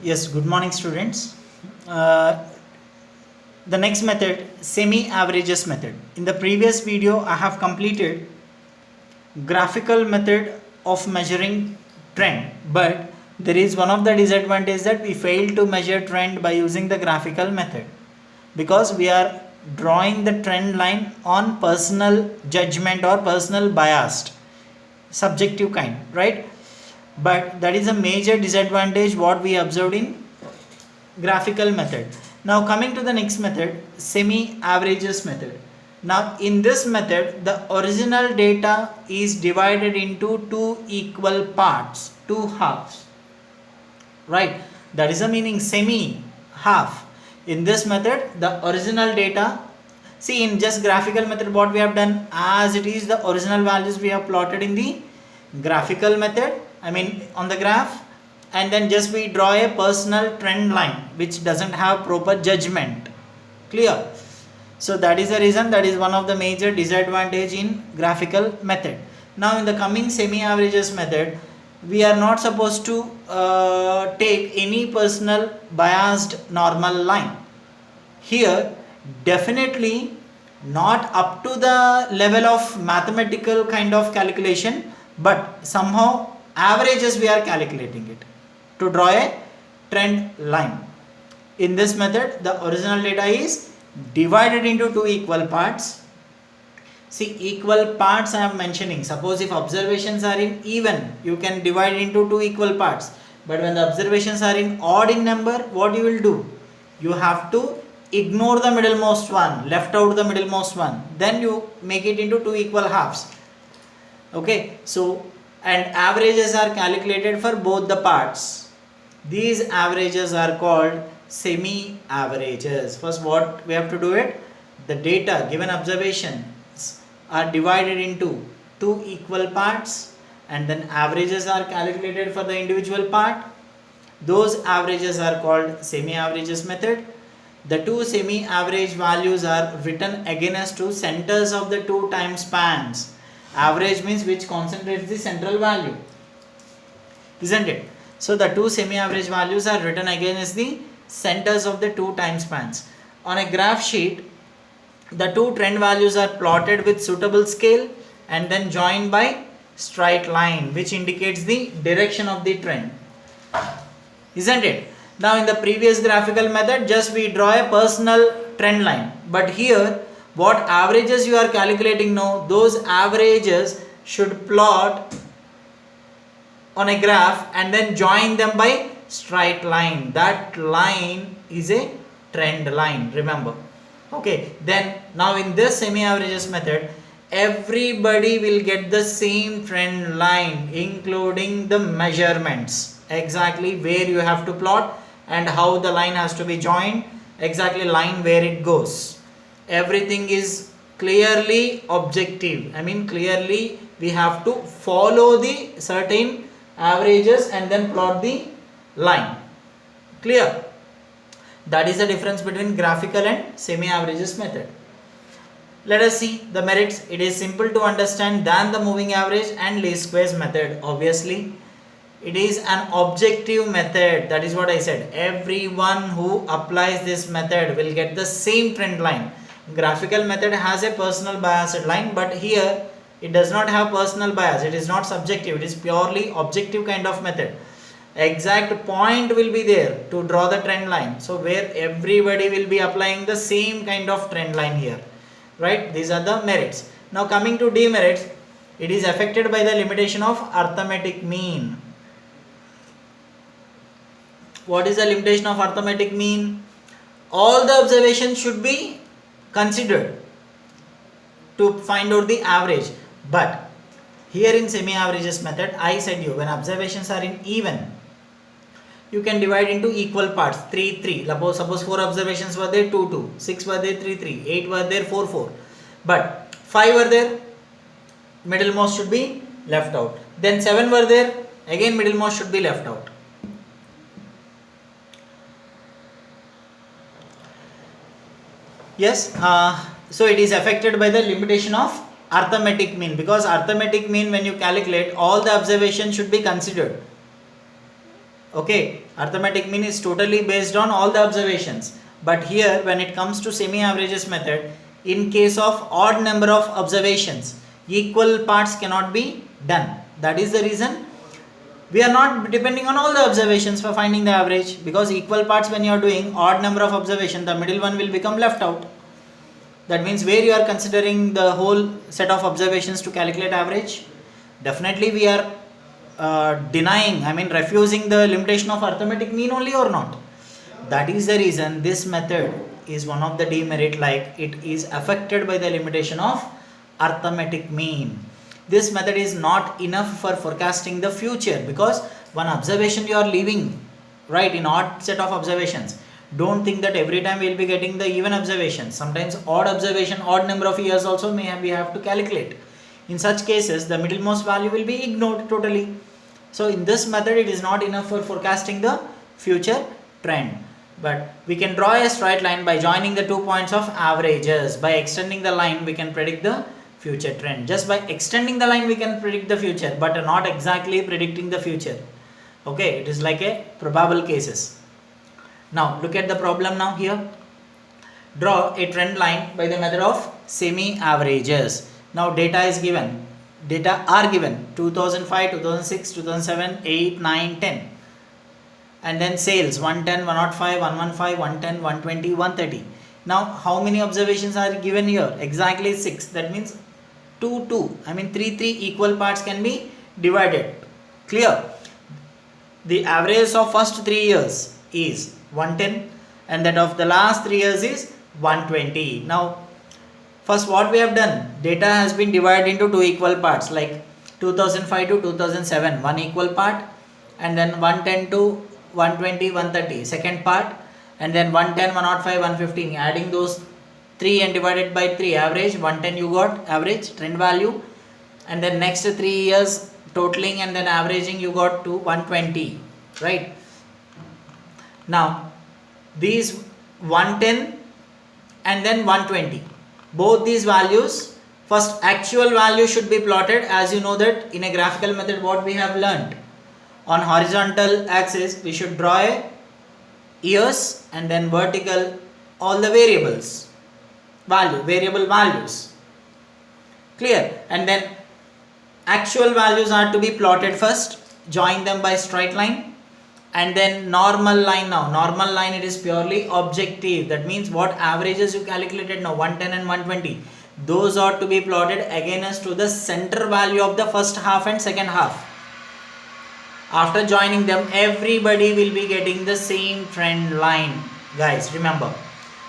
Yes, good morning, students. Uh, the next method, semi-averages method. In the previous video, I have completed graphical method of measuring trend, but there is one of the disadvantages that we fail to measure trend by using the graphical method because we are drawing the trend line on personal judgment or personal biased subjective kind, right? But that is a major disadvantage what we observed in graphical method. Now coming to the next method, semi averages method. Now in this method the original data is divided into two equal parts, two halves, right? That is the meaning semi, half. In this method the original data, see in just graphical method what we have done, as it is the original values we have plotted in the graphical method, I mean on the graph, and then just we draw a personal trend line which doesn't have proper judgment. Clear? So that is the reason, that is one of the major disadvantage in graphical method. Now in the coming semi averages method, we are not supposed to take any personal biased normal line. Here definitely not up to the level of mathematical kind of calculation, but somehow averages we are calculating it to draw a trend line. In this method the original data is divided into two equal parts. See, equal parts I am mentioning. Suppose if observations are in even, you can divide into two equal parts. But when the observations are in odd in number, what you will do? You have to ignore the middlemost one, left out the middlemost one. Then you make it into two equal halves. Okay, so and averages are calculated for both the parts. These averages are called semi averages. First what we have to do it, the data given observations are divided into two equal parts and then averages are calculated for the individual part. Those averages are called semi averages method. The two semi average values are written against two centers of the two time spans. Average means which concentrates the central value, isn't it? So the two semi average values are written against the centers of the two time spans. On a graph sheet, the two trend values are plotted with suitable scale and then joined by straight line which indicates the direction of the trend, isn't it? Now in the previous graphical method just we draw a personal trend line, but here what averages you are calculating now, those averages should plot on a graph and then join them by straight line. That line is a trend line, remember. Okay, then now in this semi averages method everybody will get the same trend line including the measurements, exactly where you have to plot and how the line has to be joined, exactly line where it goes. Everything is clearly objective, I mean clearly we have to follow the certain averages and then plot the line. Clear? That is the difference between graphical and semi averages method. Let us see the merits. It is simple to understand than the moving average and least squares method. Obviously it is an objective method, that is what I said. Everyone who applies this method will get the same trend line. Graphical method has a personal biased line, but here it does not have personal bias, it is not subjective, it is purely objective kind of method. Exact point will be there to draw the trend line, so where everybody will be applying the same kind of trend line here, right? These are the merits. Now coming to demerits, it is affected by the limitation of arithmetic mean. What is the limitation of arithmetic mean? All the observations should be considered to find out the average, but here in semi averages method I said you, when observations are in even you can divide into equal parts, 3 3. Suppose 4 observations were there, 2 2, 6 were there, 3 3, 8 were there, 4 4, but 5 were there, middlemost should be left out. Then 7 were there, again middlemost should be left out. Yes, so it is affected by the limitation of arithmetic mean, because arithmetic mean when you calculate all the observations should be considered. Okay, arithmetic mean is totally based on all the observations. But here when it comes to semi-averages method, in case of odd number of observations, equal parts cannot be done. That is the reason we are not depending on all the observations for finding the average, because equal parts, when you are doing odd number of observation, the middle one will become left out. That means where you are considering the whole set of observations to calculate average, definitely we are refusing the limitation of arithmetic mean only, or not. That is the reason this method is one of the demerit, like it is affected by the limitation of arithmetic mean. This method is not enough for forecasting the future, because one observation you are leaving, right, in odd set of observations. Don't think that every time we will be getting the even observations. Sometimes odd observation, odd number of years also we have to calculate. In such cases, the middlemost value will be ignored totally. So in this method, it is not enough for forecasting the future trend. But we can draw a straight line by joining the 2 points of averages. By extending the line, we can predict the future trend. Just by extending the line, we can predict the future, but not exactly predicting the future. Okay, it is like a probable cases. Now look at the problem now here. Draw a trend line by the method of semi-averages. Now data is given. Data are given 2005, 2006, 2007, 8, 9, 10. And then sales 110, 105, 115, 110, 120, 130. Now how many observations are given here? Exactly 6. That means 2, 2. 3 equal parts can be divided. Clear? The average of first 3 years is 110 and that of the last 3 years is 120. Now first what we have done, data has been divided into 2 equal parts, like 2005 to 2007 1 equal part, and then 110 to 120, 130 second part, and then 110, 105, 115, adding those 3 and divided by 3, average 110 you got average trend value, and then next 3 years totaling and then averaging you got to 120, right? Now these 110 and then 120, both these values, first actual value should be plotted. As you know that in a graphical method what we have learnt, on horizontal axis we should draw a years, and then vertical all the variable values. Clear? And then actual values are to be plotted first, join them by straight line, and then normal line. Now normal line, it is purely objective. That means what averages you calculated now, 110 and 120, those are to be plotted against to the center value of the first half and second half. After joining them, everybody will be getting the same trend line, guys, remember.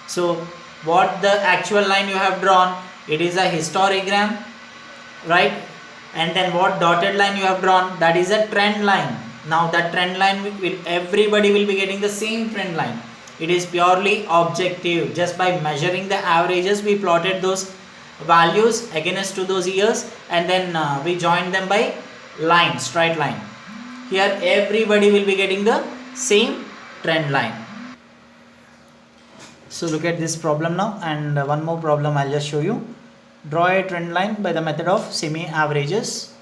So what the actual line you have drawn, it is a histogram, right? And then what dotted line you have drawn, that is a trend line. Now that trend line will everybody will be getting the same trend line. It is purely objective. Just by measuring the averages, we plotted those values against to those years, and then we joined them by line, straight line. Here everybody will be getting the same trend line. So look at this problem now, and one more problem I'll just show you. Draw a trend line by the method of semi-averages.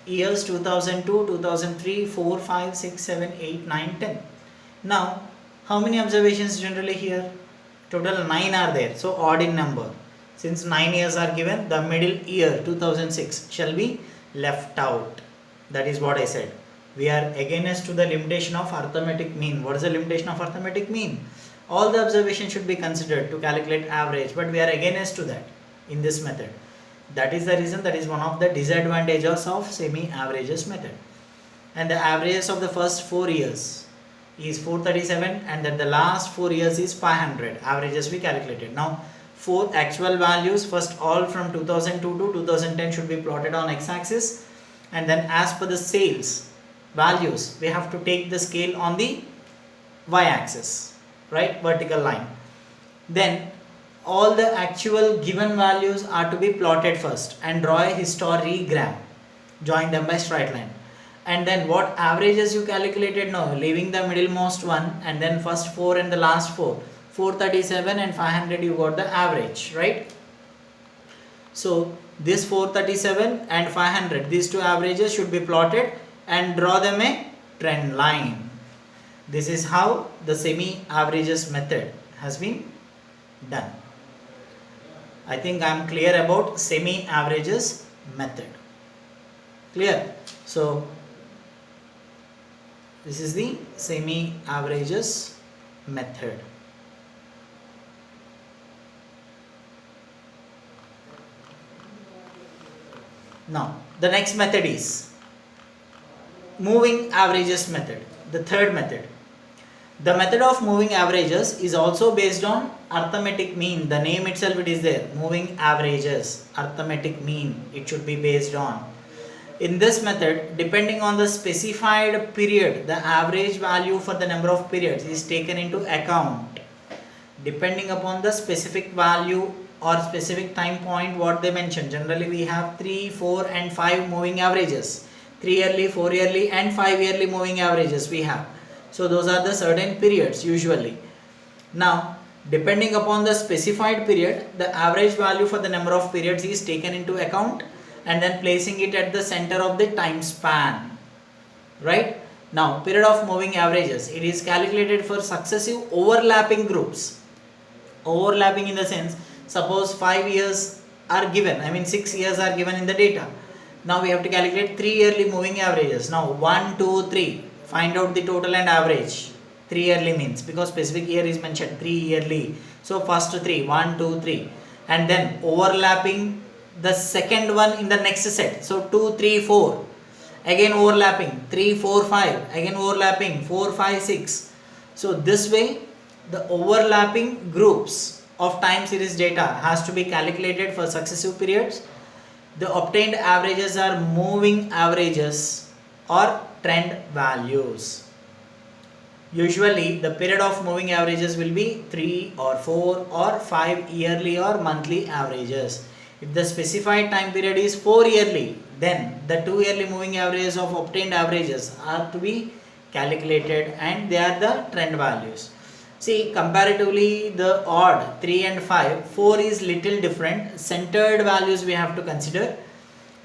Years 2002, 2003, 4, 5, 6, 7, 8, 9, 10. Now how many observations generally here? Total 9 are there, so odd in number. Since 9 years are given, the middle year 2006 shall be left out. That is what I said. We are against to the limitation of arithmetic mean. What is the limitation of arithmetic mean? All the observations should be considered to calculate average, but we are against to that in this method. That is the reason, that is one of the disadvantages of semi-averages method. And the averages of the first 4 years is 437, and then the last 4 years is 500. Averages we calculated. Now 4 actual values, first all from 2002 to 2010 should be plotted on x-axis, and then as per the sales values we have to take the scale on the y-axis, right, vertical line. Then all the actual given values are to be plotted first and draw a histogram, join them by straight line. And then what averages you calculated now, leaving the middlemost one, and then first 4 and the last 4, 437 and 500, you got the average, right? So this 437 and 500, these two averages should be plotted and draw them a trend line. This is how the semi-averages method has been done. I think I am clear about semi-averages method. Clear? So this is the semi-averages method. Now the next method is moving averages method, the third method. The method of moving averages is also based on arithmetic mean. The name itself it is there, moving averages, arithmetic mean it should be based on. In this method, depending on the specified period, the average value for the number of periods is taken into account. Depending upon the specific value or specific time point what they mention. Generally we have 3, 4 and 5 moving averages. 3 yearly, 4 yearly and 5 yearly moving averages we have. So those are the certain periods usually. Now depending upon the specified period, the average value for the number of periods is taken into account and then placing it at the center of the time span. Right? Now period of moving averages, it is calculated for successive overlapping groups. Overlapping in the sense, suppose 5 years are given, 6 years are given in the data. Now we have to calculate 3 yearly moving averages. Now 1, 2, 3. Find out the total and average. 3 yearly means, because specific year is mentioned, 3 yearly. So first 3, 1, 2, 3. And then overlapping the second one in the next set. So 2, 3, 4. Again overlapping. 3, 4, 5. Again overlapping. 4, 5, 6. So this way the overlapping groups of time series data has to be calculated for successive periods. The obtained averages are moving averages or trend values. Usually the period of moving averages will be 3 or 4 or 5 yearly or monthly averages. If the specified time period is 4 yearly, then the 2 yearly moving averages of obtained averages are to be calculated and they are the trend values. See, comparatively the odd 3 and 5, 4 is little different. Centered values we have to consider,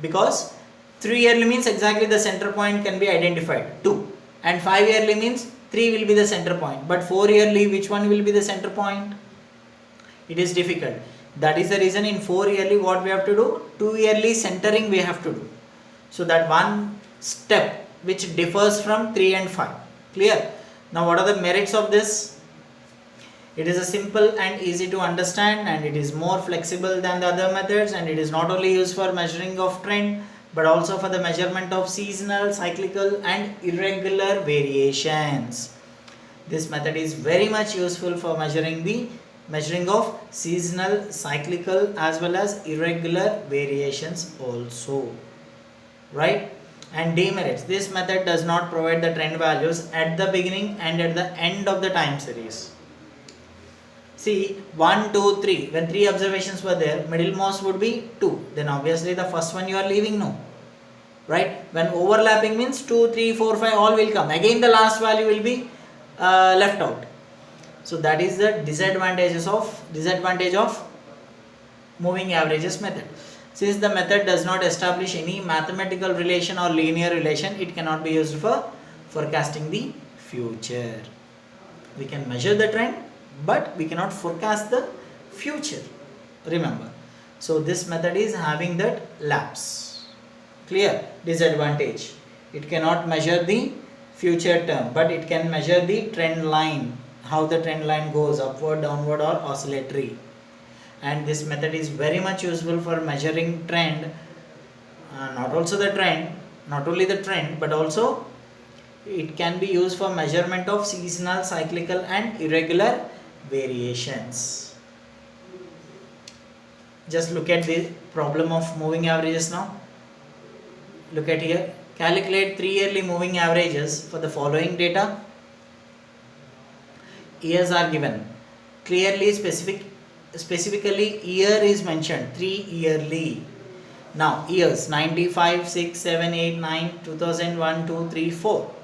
because 3 yearly means exactly the center point can be identified, 2, and 5 yearly means 3 will be the center point, but 4 yearly which one will be the center point? It is difficult. That is the reason in 4 yearly what we have to do? 2 yearly centering we have to do. So that one step which differs from 3 and 5. Clear? Now what are the merits of this? It is a simple and easy to understand, and it is more flexible than the other methods, and it is not only used for measuring of trend but also for the measurement of seasonal, cyclical and irregular variations. This method is very much useful for measuring of seasonal, cyclical as well as irregular variations also. Right? And demerits. This method does not provide the trend values at the beginning and at the end of the time series. See, 1, 2, 3. When 3 observations were there, middlemost would be 2. Then obviously the first one you are leaving, no. Right? When overlapping means 2, 3, 4, 5 all will come. Again the last value will be left out. So that is the disadvantage of moving averages method. Since the method does not establish any mathematical relation or linear relation, it cannot be used for forecasting the future. We can measure the trend, but we cannot forecast the future. Remember. So this method is having that lapse. Clear? Disadvantage. It cannot measure the future term, but it can measure the trend line, how the trend line goes, upward, downward or oscillatory. And this method is very much useful for measuring trend, not only the trend, but also it can be used for measurement of seasonal, cyclical and irregular variations. Just look at the problem of moving averages now. Look at here. Calculate 3 yearly moving averages for the following data. Years are given. Clearly specifically year is mentioned, 3 yearly. Now years 95, 6, 7, 8, 9, 2001, 2, 3, 4.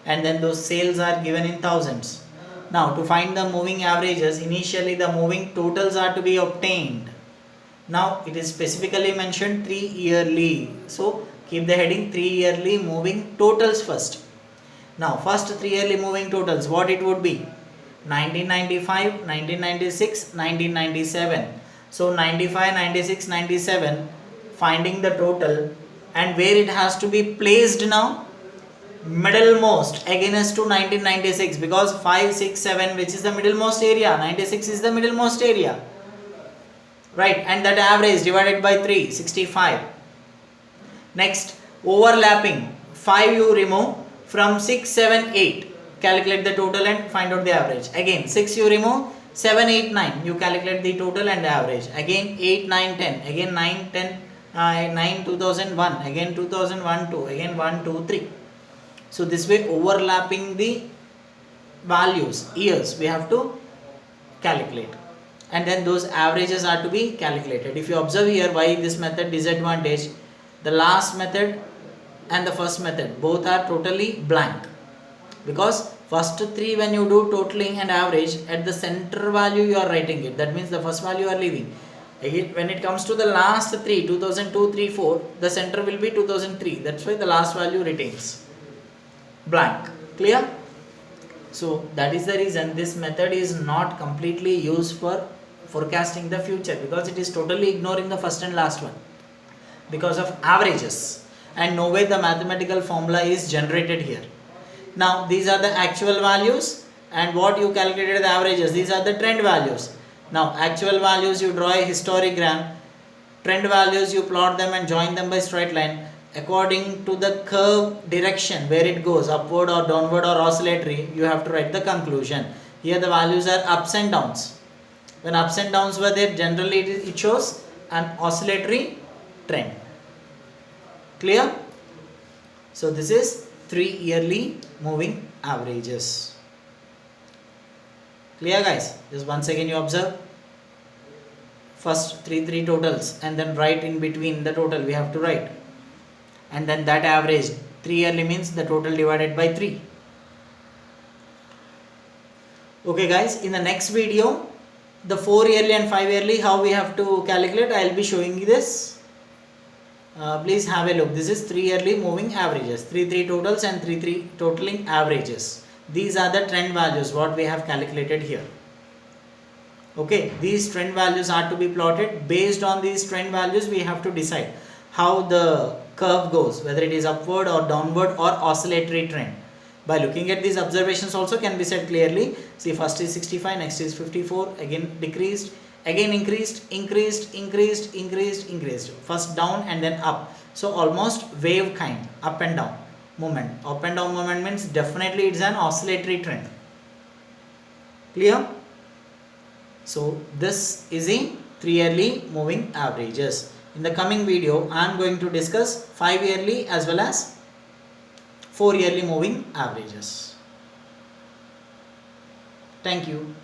And then those sales are given in thousands. Now to find the moving averages, initially the moving totals are to be obtained. Now it is specifically mentioned 3 yearly. So keep the heading 3 yearly moving totals first. Now first 3 yearly moving totals, what it would be? 1995, 1996, 1997. So 95, 96, 97, finding the total, and where it has to be placed now? Middlemost against to 1996, because 5, 6, 7, which is the middlemost area, 96 is the middlemost area, right? And that average divided by 3, 65. Next, overlapping, 5 you remove, from 6, 7, 8, calculate the total and find out the average. Again 6 you remove, 7, 8, 9, you calculate the total and the average. Again 8, 9, 10, again 9, 10, 9, 2001, again 2001, 2, again 1, 2, 3. So this way, overlapping the values, years, we have to calculate, and then those averages are to be calculated. If you observe here, why this method disadvantage, the last method and the first method both are totally blank, because first 3 when you do totaling and average, at the center value you are writing it, that means the first value you are leaving. Again, when it comes to the last 3, 2002, 3, 4, the center will be 2003, that's why the last value retains blank. Clear? So that is the reason this method is not completely used for forecasting the future, because it is totally ignoring the first and last one because of averages, and no way the mathematical formula is generated here. Now these are the actual values, and what you calculated the averages, these are the trend values. Now actual values you draw a histogram, trend values you plot them and join them by straight line according to the curve direction, where it goes upward or downward or oscillatory, you have to write the conclusion. Here the values are ups and downs. When ups and downs were there, generally it shows an oscillatory trend. Clear? So this is 3 yearly moving averages. Clear guys? Just once again you observe. First 3 totals, and then write in between the total we have to write. And then that average, 3 yearly means the total divided by 3. Okay guys, in the next video, the 4 yearly and 5 yearly, how we have to calculate, I will be showing you this. Please have a look. This is 3 yearly moving averages, 3 totals and 3 totaling averages. These are the trend values what we have calculated here. Okay, these trend values are to be plotted. Based on these trend values, we have to decide how the curve goes, whether it is upward or downward or oscillatory trend. By looking at these observations also can be said clearly. See, first is 65, next is 54, again decreased, again increased, increased, first down and then up. So almost wave kind, up and down movement. Up and down movement means definitely it's an oscillatory trend. Clear? So this is a 3 yearly moving averages. In the coming video, I am going to discuss 5 yearly as well as 4 yearly moving averages. Thank you.